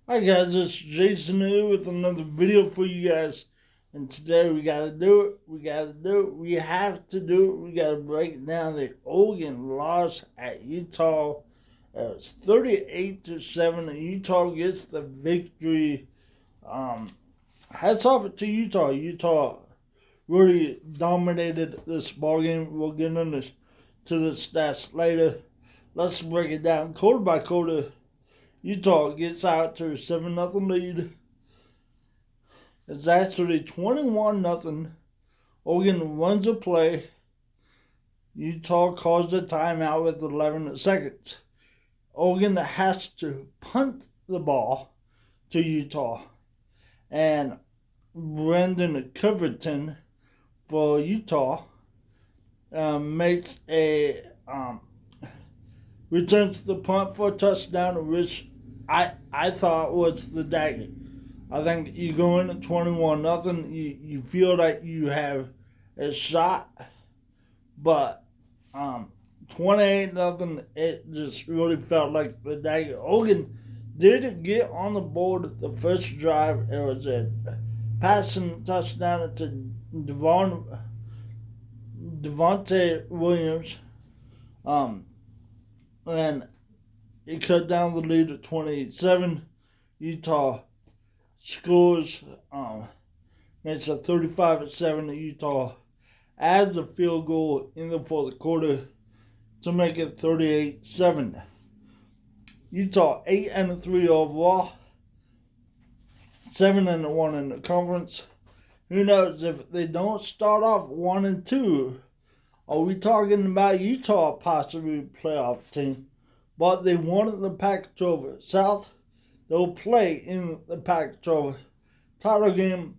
Hi guys, it's Jason here with another video for you guys. And today we gotta do it. We have to do it. We gotta break down the Oregon loss at Utah. It's 38-7. And Utah gets the victory. Um, Hats off to Utah. Utah really dominated this ball game. We'll get into the stats later. Let's break it down quarter by quarter. Utah gets out to a 7-0 lead. It's actually 21-0. Oregon runs a play. Utah calls the timeout with 11 seconds. Oregon has to punt the ball to Utah. And Brendan Coverton for Utah makes a returns the punt for a touchdown, which I thought was the dagger. I think you go in at 21-0, you feel like you have a shot, but 28-0, it just really felt like the dagger. Oregon did get on the board the first drive. It was a passing touchdown to Devontae Williams, and it cut down the lead to 27. Utah scores. Makes a 35-7 to Utah. Adds a field goal in the fourth quarter to make it 38-7. Utah 8-3 overall, 7-1 in the conference. Who knows if they don't start off 1-2? Are we talking about Utah possibly playoff team? But they wanted the Pac-12 South. They'll play in the Pac-12 title game.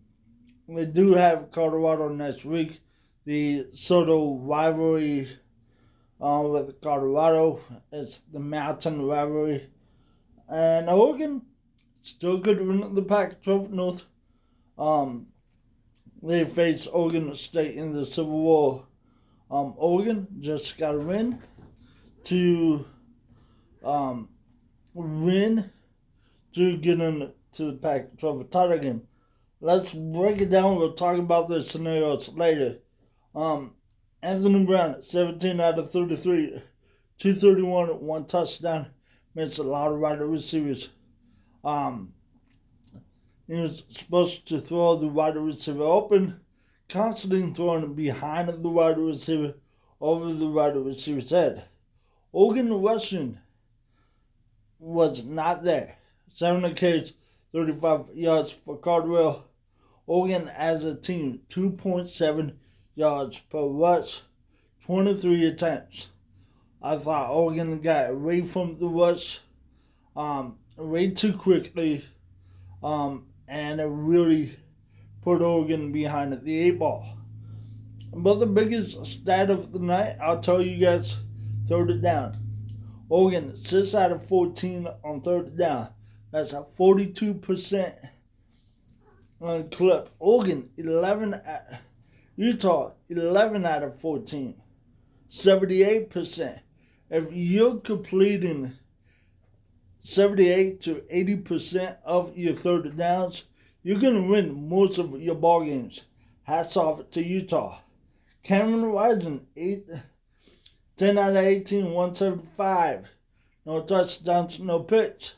They do have Colorado next week. The Soto rivalry with Colorado. It's the Mountain rivalry. And Oregon still could win the Pac-12 North. They face Oregon State in the Civil War. Oregon just got to win to win to get into the Pac-12 title game. Let's break it down. We'll talk about the scenarios later. Anthony Brown, 17 out of 33, 231, one touchdown. Missed a lot of wide receivers. He was supposed to throw the wide receiver open, constantly throwing behind the wide receiver, over the wide receiver's head. Oregon rushing was not there. 7 carries, 35 yards for Cardwell. Oregon as a team, 2.7 yards per rush, 23 attempts. I thought Oregon got away from the rush way too quickly, and it really put Oregon behind the 8 ball. But the biggest stat of the night, I'll tell you guys, third it down. Oregon 6 out of 14 on third down. That's a 42% clip. Oregon 11 at Utah 11 out of 14, 78%. If you're completing 78 to 80% of your third downs, you're gonna win most of your ball games. Hats off to Utah. Cameron Rising 10 out of 18, 175. No touchdowns, no picks.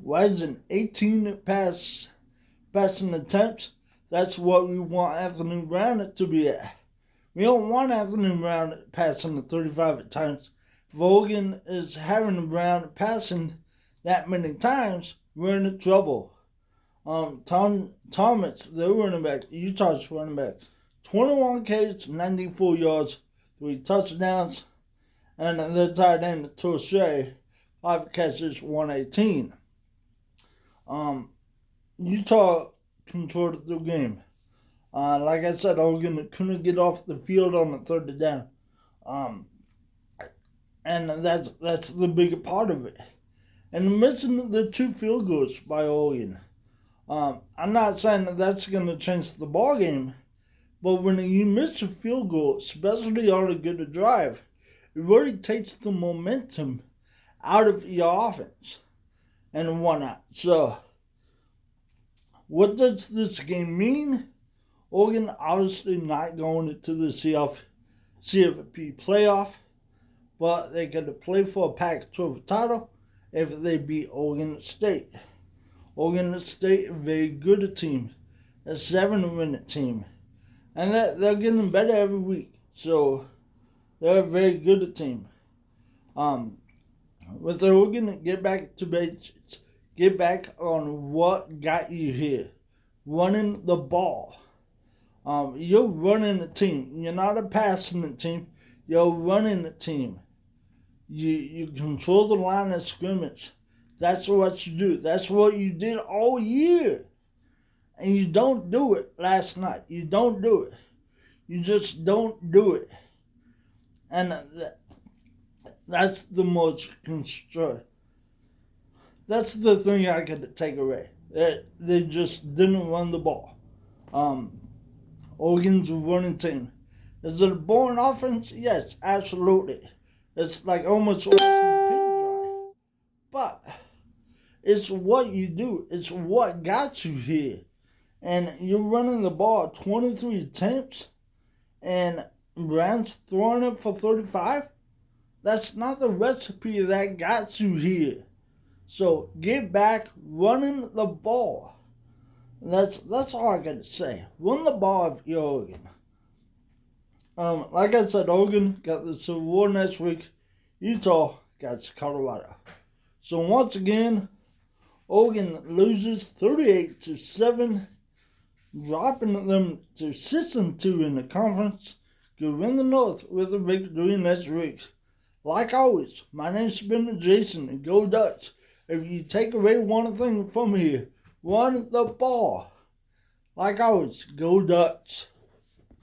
Rising 18 passing attempts. That's what we want Anthony Brown to be at. We don't want Anthony Brown passing the 35 times. If Oregon is having Brown passing that many times, we're in trouble. Thomas, their running back, Utah's running back, 21 carries, 94 yards, 3 touchdowns, and their tight end, Torche, 5 catches, 118. Utah controlled the game. Like I said, Oregon couldn't get off the field on the third down. And that's the big part of it. And missing the 2 field goals by Oregon. I'm not saying that's going to change the ball game, but when you miss a field goal, especially on a good drive, it really takes the momentum out of your offense. and whatnot. So, what does this game mean? Oregon obviously not going into the CFP playoff, but they got to play for a Pac-12 title if they beat Oregon State. Oregon State, a very good team, a 7-win team, and they're getting better every week. So they're a very good team. With Oregon, get back to basics. Get back on what got you here. Running the ball. You're running the team. You're not a passing team. You're running the team. You control the line of scrimmage. That's what you do. That's what you did all year. And you don't do it last night. You don't do it. You just don't do it. And that's the most constructive. That's the thing I could take away. They just didn't run the ball. Oregon's a running team. Is it a boring offense? Yes, absolutely. It's like almost watching paint dry. But it's what you do. It's what got you here. And you're running the ball 23 attempts and Brown's throwing it for 35. That's not the recipe that got you here. So get back running the ball. That's all I got to say. Run the ball if you're Oregon. Like I said, Oregon got the Civil War next week. Utah got Colorado. So once again, Oregon loses 38-7, dropping them to 6-2 in the conference. Go win the North with a victory next week. Like always, my name's been Jason, and go Ducks. If you take away one thing from here, run the ball. Like always, go Ducks.